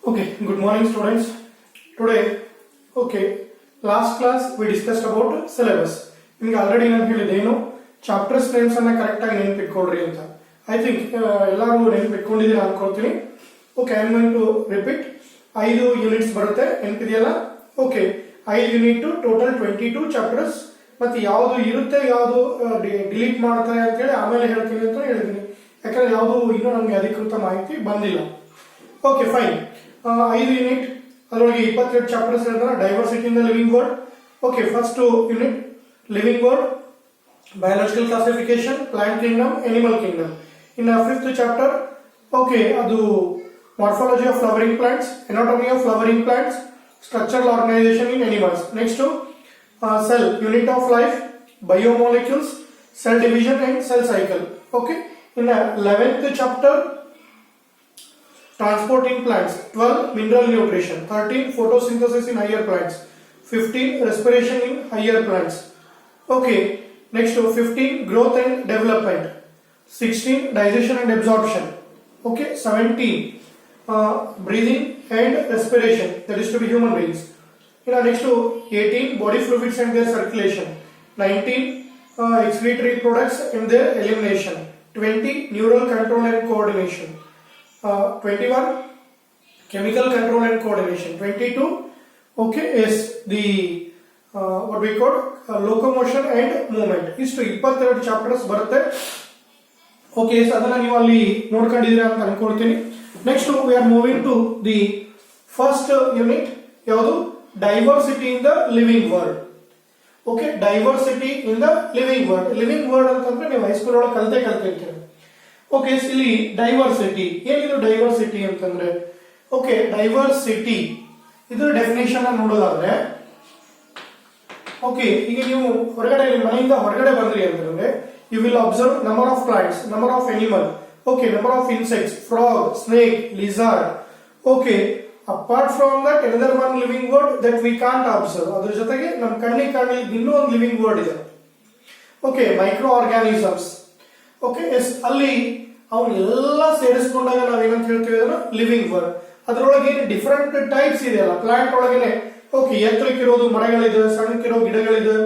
Okay, good morning students. Today, last class we discussed about syllabus. ನಿಮಗೆ already ನಾನು ಹೇಳಿದೆ ಏನು ಚಾಪ್ಟರ್ಸ್ ನೇಮ್ಸ್ ಅನ್ನ ಕರೆಕ್ಟ್ ಆಗಿ ನೆನಪಿಟ್ಕೊಳ್ರಿ ಅಂತ. ಐ ಥಿಂಕ್ ಎಲ್ಲರೂ ನೆನಪಿಟ್ಕೊಂಡಿದ್ದೀರಾ ಅನ್ಕೊಳ್ತೀನಿ. Okay, I am going to repeat. 5 units ಬರುತ್ತೆ, ನೆನಪಿದೆಯಲ್ಲ? Okay, 5 unit total 22 chapters. ಮತ್ತೆ ಯಾವುದು ಇರುತ್ತೆ ಯಾವುದು ಡಿಲೀಟ್ ಮಾಡ್ತಾರೆ ಅಂತ ಹೇಳಿ ಆಮೇಲೆ ಹೇಳ್ತೀನಿ ಅಂತ ಹೇಳಿದ್ದೀನಿ. ಯಾಕಂದ್ರೆ ಯಾವುದು ಇನ್ನೂ ನಮಗೆ ಅಧಿಕೃತ ಮಾಹಿತಿ ಬಂದಿಲ್ಲ. Okay, fine. 5 ಯೂನಿಟ್ ಅದರೊಳಗೆ 22 ಚಾಪ್ಟರ್ಸ್ ಹೇಳ್ತಾರೆ. Diversity in the living world. Okay, first unit living world, biological classification, plant kingdom, animal kingdom. ಇನ್ನು 5th ಚಾಪ್ಟರ್ ಓಕೆ ಅದು morphology of flowering plants, anatomy of flowering plants, structural organisation in animals. Next cell, unit of life, biomolecules, cell division and cell cycle. Okay, in the 11th chapter transport in plants, 12 mineral nutrition, 13 photosynthesis in higher plants, 15 respiration in higher plants. Okay, next 15 growth and development, 16 digestion and absorption. Okay, 17 breathing and respiration, that is to be human beings. Next to 18 body fluids and their circulation, 19 excretory products and their elimination, 20 neural control and coordination, 21 chemical control and coordination, 22 okay is the what we call locomotion and movement. Istu 22 chapters ಬರುತ್ತೆ. Okay, ಅದನ್ನ ನೀವು ಅಲ್ಲಿ ನೋಡ್ಕೊಂಡಿದ್ದೀರಾ ಅಂತ ಅನ್ಕೊಳ್ತೀನಿ. Next we are moving to the first unit, ಯಾವುದು diversity in the living world. Okay, diversity in the living world. Living world ಅಂತಂದ್ರೆ ನೀವು ಹೈಸ್ಕೂಲ್ ಒಳಗೆ ಕಲ್ತಿರ್ತೀರಿ. ಓಕೆ, ಇಲ್ಲಿ ಡೈವರ್ಸಿಟಿ ಏನಿದು? ಡೈವರ್ಸಿಟಿ ಅಂತಂದ್ರೆ ಓಕೆ, ಡೈವರ್ಸಿಟಿ ಇದ್ರ ಡೆಫಿನೇಷನ್ ನೋಡೋದಾದ್ರೆ ಓಕೆ, ಈಗ ನೀವು ಹೊರಗಡೆ ಮನೆಯಿಂದ ಹೊರಗಡೆ ಬಂದ್ರಿ ಅಂತಂದ್ರೆ you will observe number of plants, number of animal, okay, number of insects, frog, snake, lizard. Okay, apart from that another one living world that we can't observe. ಅದರ ಜೊತೆಗೆ ನಮ್ಮ ಕಣ್ಣಿಗೆ ಕಾಣಲಿ ಇನ್ನೂ ಒಂದು ಲಿವಿಂಗ್ ವರ್ಡ್ ಇದೆ. Okay, micro organisms. ಓಕೆ, ಅಲ್ಲಿ ಅವನ್ನೆಲ್ಲ ಸೇರಿಸ್ಕೊಂಡಾಗ ನಾವೇನಂತ ಹೇಳ್ತೀವಿ ಅದನ್ನ ಲಿವಿಂಗ್ ವರ್ಡ್. ಅದರೊಳಗೆ ಡಿಫರೆಂಟ್ ಟೈಪ್ಸ್ ಇದೆಯಲ್ಲ ಪ್ಲಾಂಟ್ ಒಳಗೇನೆ. ಓಕೆ, ಎತ್ತರಕ್ಕಿರೋದು ಮರಗಳಿದೆ, ಸಣ್ಣಕ್ಕಿರೋ ಗಿಡಗಳಿದೆ.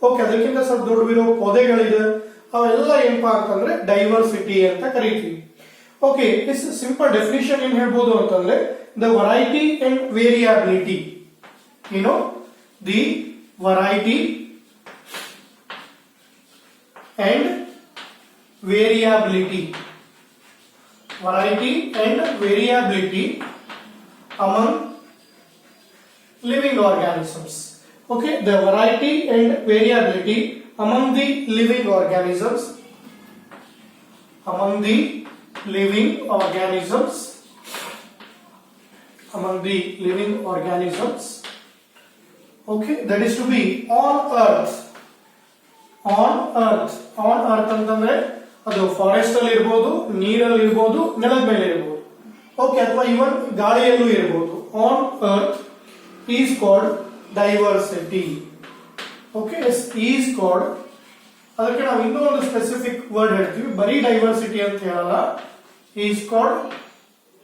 ಓಕೆ, ಅದಕ್ಕಿಂತ ಸ್ವಲ್ಪ ದೊಡ್ಡವಿರೋ ಪೊದೆಗಳಿದೆ. ಅವೆಲ್ಲ ಏನಪ್ಪಾ ಅಂತಂದ್ರೆ ಡೈವರ್ಸಿಟಿ ಅಂತ ಕರಿತೀವಿ. ಓಕೆ, ಇಸ್ ಸಿಂಪಲ್ ಡೆಫಿನಿಷನ್ ಏನ್ ಹೇಳ್ಬೋದು ಅಂತಂದ್ರೆ the variety and variability. You know, the variety and variability. Variety and variability among living organisms. Okay, the variety and variability among the living organisms. Among the living organisms. Among the living organisms, okay, that is to be on earth. On earth ಅಂತಂದ್ರೆ ಅದು forest ಅಲ್ಲಿ ಇರಬಹುದು, ನೀರಲ್ಲಿ ಇರಬಹುದು, ನೆಲದ ಮೇಲೆ ಇರಬಹುದು. Okay, ಅಥವಾ ಇವನ್ ಗಾಳಿಯಲ್ಲೂ ಇರಬಹುದು. On earth is called diversity. Okay, is called, ಅದಕ್ಕೆ ನಾವು ಇನ್ನೂ ಒಂದು ಸ್ಪೆಸಿಫಿಕ್ ವರ್ಡ್ ಹೇಳ್ತೀವಿ, ಬರೀ ಡೈವರ್ಸಿಟಿ ಅಂತ ಹೇಳಲ್ಲ. is called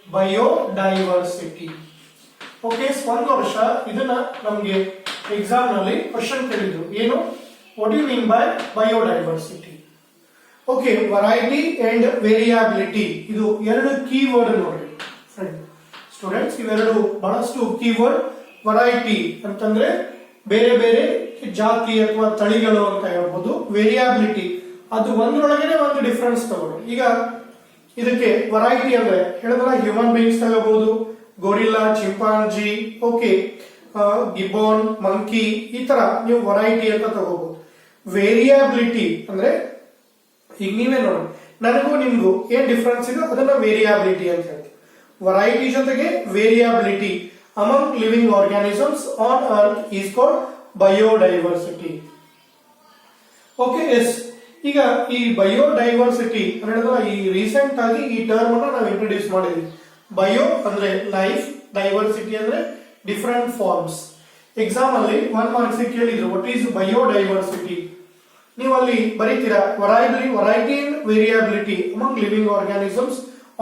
biodiversity. ಓಕೆ, ಒಂದು ವರ್ಷ ಇದನ್ನ ನಮಗೆ ಎಕ್ಸಾಮ್ ನಲ್ಲಿ ಕ್ವಶನ್ ಕೇಳಿದ್ರು. ಏನು? What you mean by biodiversity? Okay, variety and variability, ಇದು ಎರಡು ಕೀ ವರ್ಡ್ ನೋಡ್ರಿ ಸ್ಟೂಡೆಂಟ್ಸ್. ಇವೆರಡು ಬಹಳಷ್ಟು ಕೀ ವರ್ಡ್. ವೆರೈಟಿ ಅಂತಂದ್ರೆ ಬೇರೆ ಬೇರೆ ಜಾತಿ ಅಥವಾ ತಳಿಗಳು ಅಂತ ಹೇಳ್ಬೋದು. ವೇರಿಯಾಬಿಲಿಟಿ ಅದು ಒಂದ್ರೊಳಗೇನೆ ಒಂದು ಡಿಫರೆನ್ಸ್ ತಗೊಳ್ಳಿ. ಈಗ ಇದಕ್ಕೆ ವೆರೈಟಿ ಅಂದ್ರೆ ಹೇಳಿದ್ರೆ ಹ್ಯೂಮನ್ ಬೀಯಿಂಗ್ಸ್ ತಗೋಬಹುದು, ಗೊರಿಲ್ಲಾ, ಚಿಂಪಾಂಜಿ, ಓಕೆ, ಗಿಬ್ಬಾನ್, ಮಂಕಿ, ಈ ತರ ನೀವು ವೆರೈಟಿ ಅಂತ ತಗೋಬಹುದು. ವೇರಿಯಾಬಿಲಿಟಿ ಅಂದ್ರೆ ಈಗ ನೀವೇ ನೋಡಿ, ನನಗೂ ನಿಮ್ಗೂ ಏನ್ ಡಿಫರೆನ್ಸ್ ಇದೆ ಅದನ್ನ ವೇರಿಯಾಬಿಲಿಟಿ ಅಂತ ಹೇಳ್ತೀವಿ. ವೆರೈಟಿ ಜೊತೆಗೆ variability among living organisms on earth is called biodiversity. Okay, yes. ಈಗ ಈ ಬಯೋಡೈವರ್ಸಿಟಿ ಹೇಳಿದ್ರೆ ಈ ರೀಸೆಂಟ್ ಆಗಿ ಈ ಟರ್ಮ್ ಅನ್ನ ನಾವು ಇಂಟ್ರೊಡ್ಯೂಸ್ ಮಾಡಿದ್ವಿ. ಬಯೋ ಅಂದ್ರೆ ಲೈಫ್, ಡೈವರ್ಸಿಟಿ ಅಂದ್ರೆ ಡಿಫರೆಂಟ್ ಫಾರ್ಮ್ಸ್. ಎಕ್ಸಾಮ್ ಅಲ್ಲಿ 1 ಮಾರ್ಕ್ಸ್ ಕೇಳಿದ್ರು ವಾಟ್ ಈಸ್ ಬಯೋಡೈವರ್ಸಿಟಿ. ನೀವು ಅಲ್ಲಿ ಬರೀತೀರಾ variety and variability among living organisms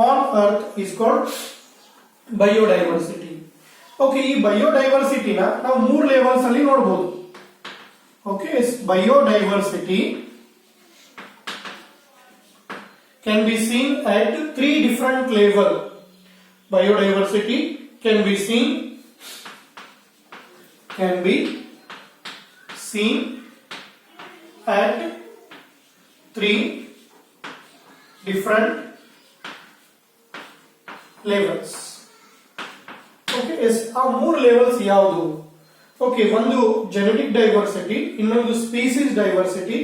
on earth is called biodiversity. Okay, ಈ ಬಯೋಡೈವರ್ಸಿಟಿನ ನಾವು 3 ಲೆವೆಲ್ಸ್ ಅಲ್ಲಿ ನೋಡಬಹುದು. Okay, biodiversity can be seen at 3 different level. Biodiversity can be seen at 3 different levels. Okay, ಆ 3 levels ಯಾವುದು? ಓಕೆ, ಒಂದು genetic diversity, ಇನ್ನೊಂದು species diversity,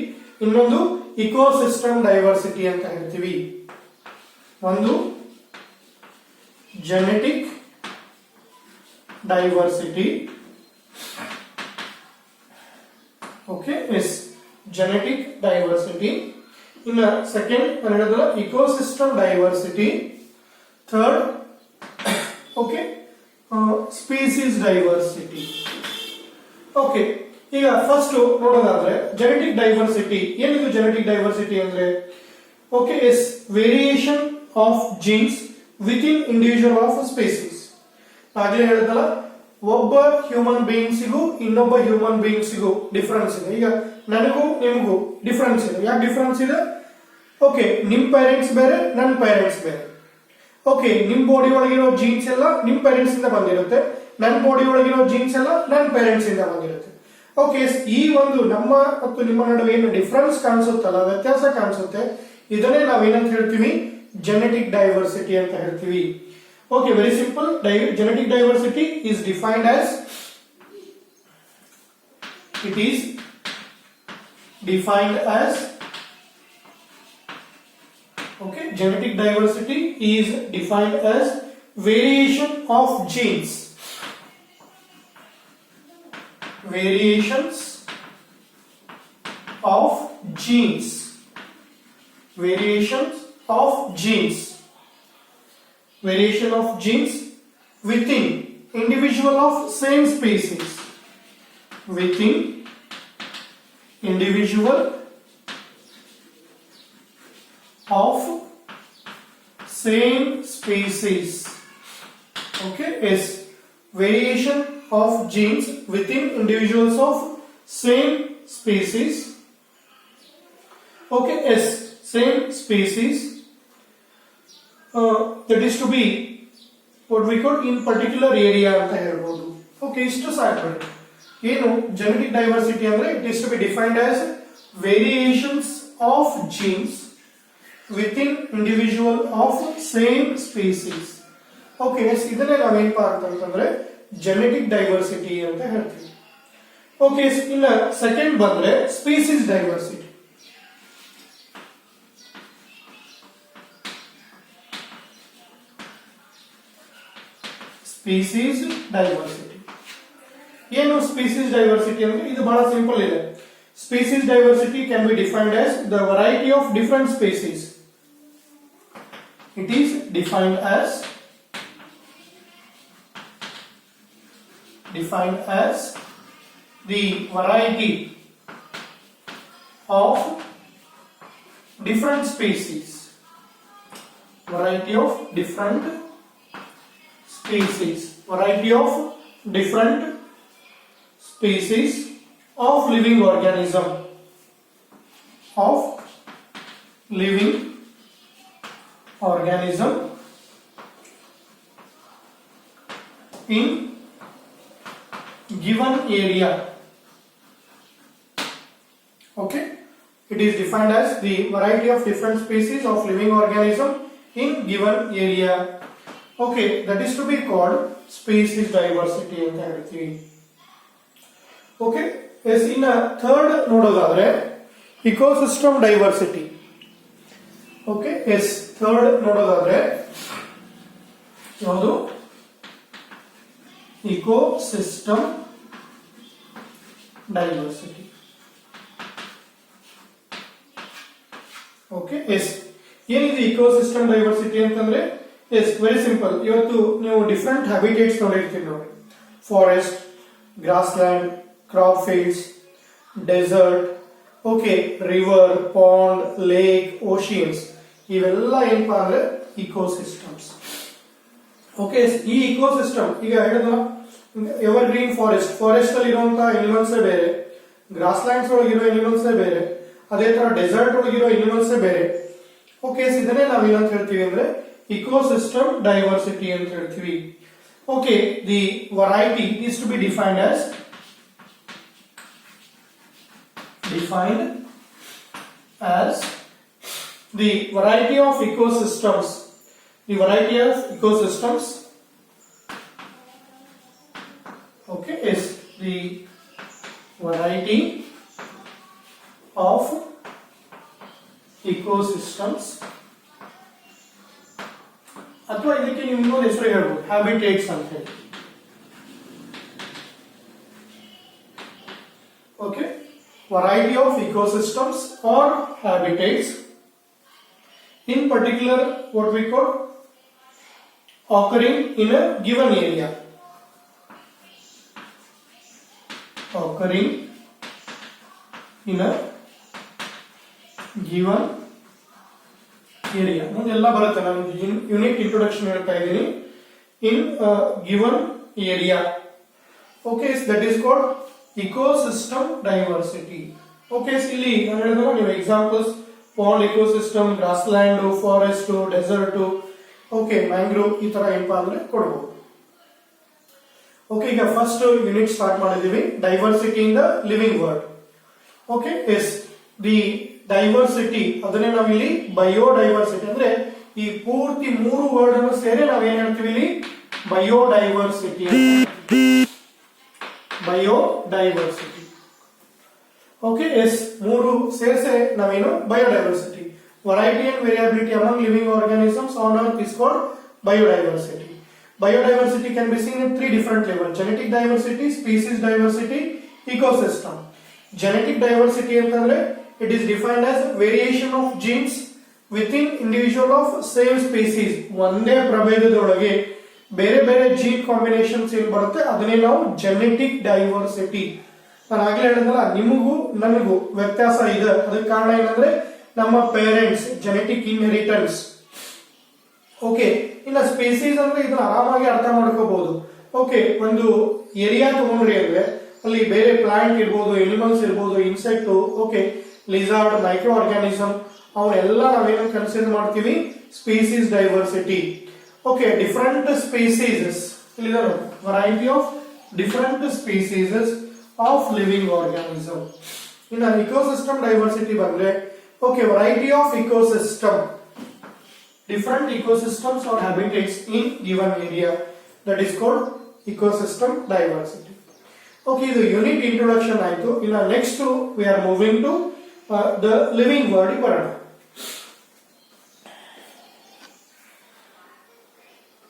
ಇನ್ನೊಂದು ಇಕೋಸಿಸ್ಟಮ್ ಡೈವರ್ಸಿಟಿ ಅಂತ ಹೇಳ್ತೀವಿ. ಒಂದು genetic diversity, okay, genetic diversity. ಇನ್ನ ಸೆಕೆಂಡ್ ಹೇಳಿದ್ರೆ ecosystem diversity. Third, okay, species diversity. Okay, ಈಗ ಫಸ್ಟ್ ನೋಡೋದಾದ್ರೆ ಜೆನೆಟಿಕ್ ಡೈವರ್ಸಿಟಿ. ಏನಿದು ಜೆನೆಟಿಕ್ ಡೈವರ್ಸಿಟಿ ಅಂದ್ರೆ? Okay, variation of genes within individual of species. ಆಗ್ಲೇ ಹೇಳಿದಲ್ಲ, ಒಬ್ಬ ಹ್ಯೂಮನ್ ಬೀಯಿಂಗ್ಸಿಗೂ ಇನ್ನೊಬ್ಬ ಹ್ಯೂಮನ್ ಬೀಯಿಂಗ್ಸಿಗೂ ಡಿಫರೆನ್ಸ್ ಇದೆ. ಈಗ ನನಗೂ ನಿಮಗೂ ಡಿಫರೆನ್ಸ್ ಇದೆ. ಯಾಕೆ ಡಿಫರೆನ್ಸ್ ಇದೆ? ಓಕೆ, ನಿಮ್ ಪೇರೆಂಟ್ಸ್ ಬೇರೆ, ನನ್ನ ಪೇರೆಂಟ್ಸ್ ಬೇರೆ. ಓಕೆ, ನಿಮ್ ಬಾಡಿ ಒಳಗಿರೋ ಜೀನ್ಸ್ ಎಲ್ಲ ನಿಮ್ ಪೇರೆಂಟ್ಸ್ ಇಂದ ಬಂದಿರುತ್ತೆ, ನನ್ನ ಬಾಡಿ ಒಳಗಿರೋ ಜೀನ್ಸ್ ಎಲ್ಲ ನನ್ನ ಪೇರೆಂಟ್ಸ್ ಇಂದ ಬಂದಿರುತ್ತೆ. ಓಕೆ, ಈ ಒಂದು ನಮ್ಮ ಮತ್ತು ನಿಮ್ಮ ನಡುವೆ ಏನು ಡಿಫರೆನ್ಸ್ ಕಾಣಿಸುತ್ತಲ್ಲ, ವ್ಯತ್ಯಾಸ ಕಾಣಿಸುತ್ತೆ, ಇದನ್ನೇ ನಾವೇನಂತ ಹೇಳ್ತೀವಿ? ಜೆನೆಟಿಕ್ ಡೈವರ್ಸಿಟಿ ಅಂತ ಹೇಳ್ತೀವಿ. Okay, very simple. Genetic diversity is defined as okay, genetic diversity is defined as variation of genes, variations of genes within individual of same species, within individual of same species. Okay, is variation of genes within individuals of same species. Okay, is same species that is to be what we call in particular area ಅಂತ ಹೇಳ್ಬೋದು. Okay, ಇಷ್ಟು ಸಾಕು. ಏನು genetic diversity ಅಂದ್ರೆ? It is to be defined as variations of genes within individual of same species. Okay, ಇದನ್ನೇ ನಾವೇನಪ್ಪ ಅಂತಂದ್ರೆ genetic diversity ಅಂತ ಹೇಳ್ತೀವಿ. ಓಕೆ, ಇನ್ನ ಸೆಕೆಂಡ್ ಬಂದ್ರೆ ಸ್ಪೀಸೀಸ್ ಡೈವರ್ಸಿಟಿ. ಸ್ಪೀಸೀಸ್ ಡೈವರ್ಸಿಟಿ ಏನು? ಸ್ಪೀಸೀಸ್ ಡೈವರ್ಸಿಟಿ ಅಂದ್ರೆ ಇದು ಬಹಳ ಸಿಂಪಲ್ ಇದೆ. Species diversity can be defined as the variety of different species. It is defined as the variety of different species. Variety of different species of living organism in given area. Okay, it is defined as the variety of different species of living organism in given area. Okay, that is to be called species diversity ಅಂತ ಹೇಳ್ತೀವಿ. Okay, yes, in a third ನೋಡೋದಾದ್ರೆ ecosystem diversity. Okay, yes, third ನೋಡೋದಾದ್ರೆ ಯಾವುದು? ecosystem diversity. Okay, yes, ಏನಿದೆ ecosystem diversity ಅಂತಂದ್ರೆ? Yes, very simple. ಇವತ್ತು ನೀವು different habitats ನೋಡಿರ್ತೀವಿ ನೋಡಿ. Forest, grassland, crop fields, desert, okay, river, pond, lake, oceans, ಇವೆಲ್ಲ ಏನಪ್ಪಾ ಅಂದ್ರೆ ಇಕೋಸಿಸ್ಟಮ್ಸ್. ಓಕೆ, ಈ ಇಕೋಸಿಸ್ಟಮ್ ಈಗ ಹೇಳಿದ ಎವರ್ ಗ್ರೀನ್ ಫಾರೆಸ್ಟ್, ಫಾರೆಸ್ಟ್ ಅಲ್ಲಿ ಇರುವಂತಹ ಎನಿಮಲ್ಸ್ ಬೇರೆ, ಗ್ರಾಸ್ ಲ್ಯಾಂಡ್ಸ್ ಒಳಗಿರೋ ಎನಿಮಲ್ಸ್ ಬೇರೆ, ಅದೇ ತರ ಡೆಸರ್ಟ್ ಒಳಗಿರೋ ಎನಿಮಲ್ಸ್ ಬೇರೆ. ಓಕೆ, ಇದನ್ನೇ ನಾವು ಏನಂತ ಹೇಳ್ತೀವಿ ಅಂದ್ರೆ ಇಕೋಸಿಸ್ಟಮ್ ಡೈವರ್ಸಿಟಿ ಅಂತ ಹೇಳ್ತೀವಿ. Okay, the variety is to be defined as the variety of ecosystems. The variety of ecosystems, okay, is the variety of ecosystems. ಅಥವಾ ಇದಕ್ಕೆ ನೀವು ಇನ್ನೊಂದು ಹೆಸರು ಹೇಳ್ಬೋದು, ಹ್ಯಾಬಿಟೇಟ್ಸ್ ಅಂತ ಹೇಳಿ. Okay, variety of ecosystems or habitats, in particular what we call occurring in a given area, occurring in a given area. ಮುಂದೆಲ್ಲ ಬರುತ್ತೆ, ನಾನು ಯೂನಿಟ್ ಇಂಟ್ರೊಡಕ್ಷನ್ ಹೇಳ್ತಾ ಇದ್ದೀನಿ. in a given area, okay, that is called ecosystem diversity. Okay, ಇಲ್ಲಿ ನಾನು ಹೇಳಿದಾಗ ನೀವು examples pond ecosystem, grassland, forest, desert, okay, mangrove, ಈ ತರ ಏನಪ್ಪಾ ಅಂದ್ರೆ ಕೊಡಬಹುದು. ಓಕೆ, ಈಗ ಫಸ್ಟ್ ಯೂನಿಟ್ ಸ್ಟಾರ್ಟ್ ಮಾಡಿದೀವಿ, diversity in the living world. Okay, yes the diversity, ಅದನ್ನೇ ನಾವಿಲ್ಲಿ ಬಯೋಡೈವರ್ಸಿಟಿ ಅಂದ್ರೆ ಈ ಪೂರ್ತಿ ಮೂರು ವರ್ಡ್ ಅನ್ನು ಸೇರಿ ನಾವೇನ್ ಹೇಳ್ತೀವಿ ಇಲ್ಲಿ ಬಯೋಡೈವರ್ಸಿಟಿ. ಬಯೋಡೈವರ್ಸಿಟಿ, ಓಕೆ, ಎಸ್ ಮೂರು ಸೇರಿಸೆ ನಾವೇನು biodiversity. Variety and variability among living organisms on earth is called biodiversity. Biodiversity can be seen in three different levels: genetic diversity, species diversity, ecosystem. Genetic diversity ಅಂತಂದ್ರೆ it is defined as variation of genes within individual of same species. ಒಂದೇ ಪ್ರಭೇದದೊಳಗೆ ಬೇರೆ ಬೇರೆ gene combinations ಏನ್ ಬರುತ್ತೆ ಅದನ್ನೇ ನಾವು genetic diversity. ನಾನು ಆಗ್ಲೇ ಹೇಳಿದ್ನಲ್ಲ, ನಿಮಗೂ ನನಗೂ ವ್ಯತ್ಯಾಸ ಇದೆ. ಅದಕ್ಕೆ ಕಾರಣ ಏನಂದ್ರೆ ನಮ್ಮ ಪೇರೆಂಟ್ಸ್, ಜೆನೆಟಿಕ್ ಇನ್ಹೆರಿಟೆನ್ಸ್. ಓಕೆ, ಇನ್ನ ಸ್ಪೀಸೀಸ್ ಅಂದ್ರೆ ಇದನ್ನ ಆರಾಮಾಗಿ ಅರ್ಥ ಮಾಡ್ಕೋಬಹುದು. ಓಕೆ, ಒಂದು ಏರಿಯಾ ತಗೊಂಡ್ರಿ ಅಂದ್ರೆ ಅಲ್ಲಿ ಬೇರೆ ಪ್ಲಾಂಟ್ ಇರ್ಬೋದು, ಎನಿಮಲ್ಸ್ ಇರ್ಬೋದು, insect, okay, lizard, micro organism, ಅವನ್ನೆಲ್ಲ ನಾವೇನು ಕನ್ಸಿಡರ್ ಮಾಡ್ತೀವಿ species diversity. Okay, different species, ಇಲ್ಲಿ variety of different species of living organism. ಇನ್ನು ಇಕೋಸಿಸ್ಟಮ್ ಡೈವರ್ಸಿಟಿ ಬಂದ್ರೆ, okay, variety of ecosystem, different ecosystems or habitats in given area, that is called ecosystem diversity. Okay, the unit introduction ಆಯ್ತು. ಇನ್ನು next we are moving to the living world.